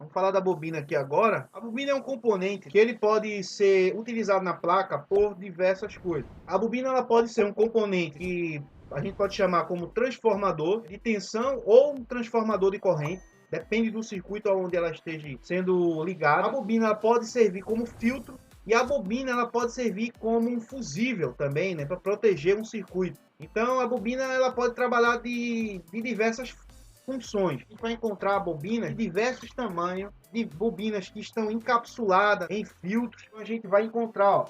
Vamos falar da bobina aqui agora. A bobina é um componente que ele pode ser utilizado na placa por diversas coisas. A bobina ela pode ser um componente que a gente pode chamar como transformador de tensão ou um transformador de corrente. Depende do circuito onde ela esteja sendo ligada. A bobina ela pode servir como filtro e a bobina ela pode servir como um fusível também, né, para proteger um circuito. Então a bobina ela pode trabalhar de diversas funções. A gente vai encontrar bobinas de diversos tamanhos, de bobinas que estão encapsuladas em filtros. Então a gente vai encontrar,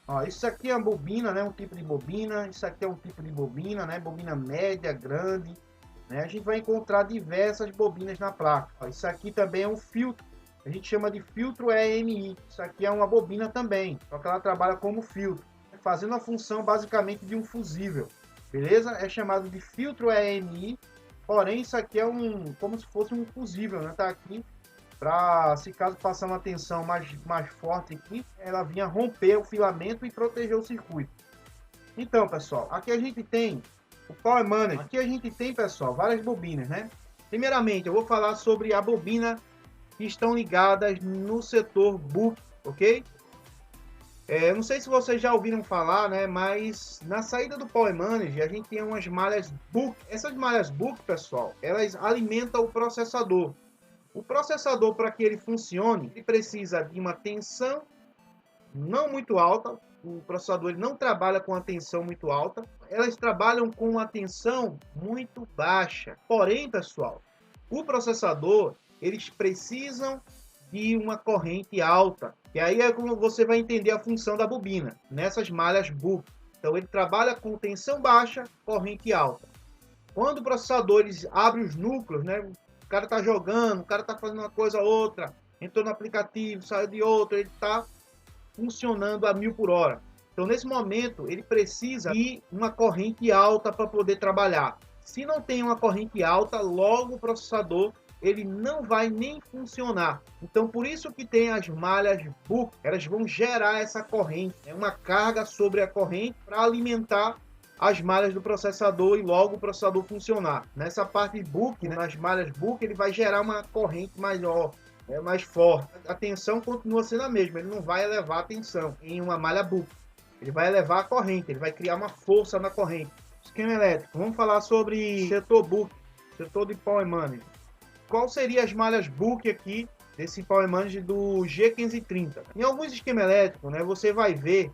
ó, isso aqui é uma bobina, né, um tipo de bobina. Isso aqui é um tipo de bobina, né, bobina média, grande. Né? A gente vai encontrar diversas bobinas na placa. Ó, isso aqui também é um filtro. A gente chama de filtro EMI. Isso aqui é uma bobina também, só que ela trabalha como filtro, fazendo a função basicamente de um fusível. Beleza? É chamado de filtro EMI. Porém, isso aqui é como se fosse um fusível, né? Tá aqui para, se caso passar uma tensão mais forte aqui, ela vinha romper o filamento e proteger o circuito. Então, pessoal, aqui a gente tem o Power Manager. Aqui a gente tem, pessoal, várias bobinas, né? Primeiramente, eu vou falar sobre a bobina que estão ligadas no setor book, ok? Eu não sei se vocês já ouviram falar, né? Mas na saída do Power Manager a gente tem umas malhas book. Essas malhas book, pessoal, elas alimentam o processador. O processador, para que ele funcione, ele precisa de uma tensão não muito alta. O processador ele não trabalha com a tensão muito alta. Elas trabalham com uma tensão muito baixa. Porém, pessoal, o processador eles precisam de uma corrente alta. E aí é como você vai entender a função da bobina nessas malhas book. Então ele trabalha com tensão baixa, corrente alta. Quando o processador eles abre os núcleos, né? O cara está jogando, o cara está fazendo uma coisa ou outra, entrou no aplicativo, saiu de outro, ele está funcionando a 1000 por hora. Então nesse momento ele precisa de uma corrente alta para poder trabalhar. Se não tem uma corrente alta, logo o processador ele não vai nem funcionar. Então por isso que tem as malhas book, elas vão gerar essa corrente, uma carga sobre a corrente para alimentar as malhas do processador e logo o processador funcionar. Nessa parte book, né, nas malhas book, ele vai gerar uma corrente maior, mais forte. A tensão continua sendo a mesma, ele não vai elevar a tensão em uma malha book. Ele vai elevar a corrente, ele vai criar uma força na corrente. Esquema elétrico. Vamos falar sobre setor book, setor de Power Manager. Qual seriam as malhas book aqui desse Power Manager do G1530? Em alguns esquemas elétricos, né, você vai ver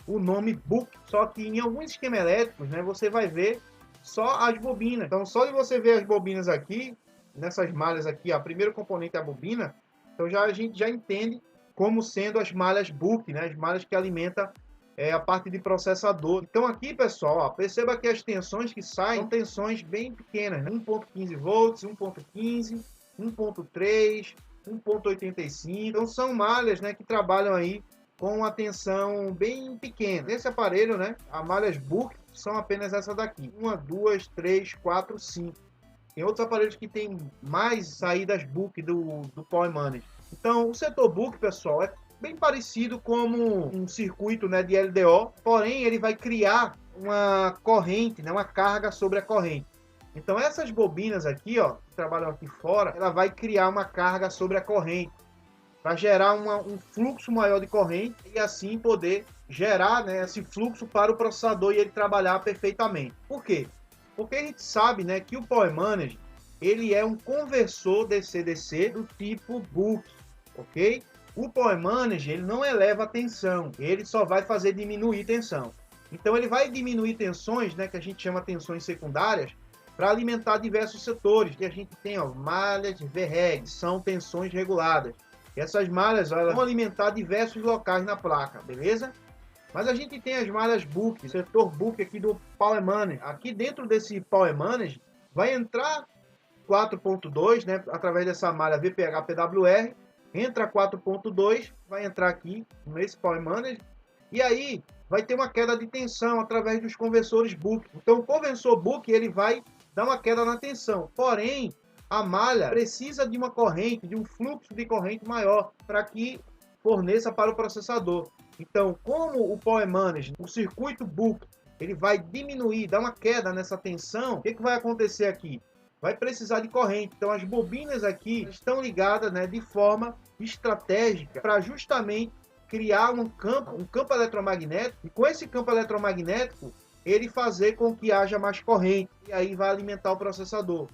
o nome book, só que em alguns esquemas elétricos, né, você vai ver só as bobinas. Então, só de você ver as bobinas aqui, nessas malhas aqui, a primeiro componente é a bobina, então a gente já entende como sendo as malhas book, né, as malhas que alimentam a parte de processador. Então aqui, pessoal, ó, perceba que as tensões que saem são tensões bem pequenas, né? 1.15 volts, 1.15, 1.3, 1.85. Então são malhas, né, que trabalham aí com uma tensão bem pequena. Nesse aparelho, né, as malhas book são apenas essa daqui. 1, 2, 3, 4, 5. Tem outros aparelhos que tem mais saídas book do Power Manager. Então, o setor book, pessoal, é bem parecido como um circuito, né, de LDO, porém ele vai criar uma corrente, né, uma carga sobre a corrente. Então essas bobinas aqui, ó, que trabalham aqui fora, ela vai criar uma carga sobre a corrente para gerar um fluxo maior de corrente e assim poder gerar, né, esse fluxo para o processador e ele trabalhar perfeitamente. Por quê? Porque a gente sabe, né, que o Power Manager ele é um conversor DC-DC do tipo book, ok? O Power Manager ele não eleva a tensão, ele só vai fazer diminuir tensão. Então ele vai diminuir tensões, né, que a gente chama tensões secundárias, para alimentar diversos setores. Que a gente tem, ó, malhas VREG, são tensões reguladas. E essas malhas elas vão alimentar diversos locais na placa, beleza? Mas a gente tem as malhas book, setor book aqui do Power Manager. Aqui dentro desse Power Manager vai entrar 4.2, né, através dessa malha VPH-PWR. Entra 4.2, vai entrar aqui nesse Power Manager, e aí vai ter uma queda de tensão através dos conversores book. Então o conversor book ele vai dar uma queda na tensão, porém a malha precisa de uma corrente, de um fluxo de corrente maior para que forneça para o processador. Então, como o Power Manager, o circuito book, ele vai diminuir, dar uma queda nessa tensão, o que vai acontecer aqui? vai precisar de corrente. Então as bobinas aqui estão ligadas, né, de forma estratégica para justamente criar um campo eletromagnético, e com esse campo eletromagnético ele fazer com que haja mais corrente, e aí vai alimentar o processador.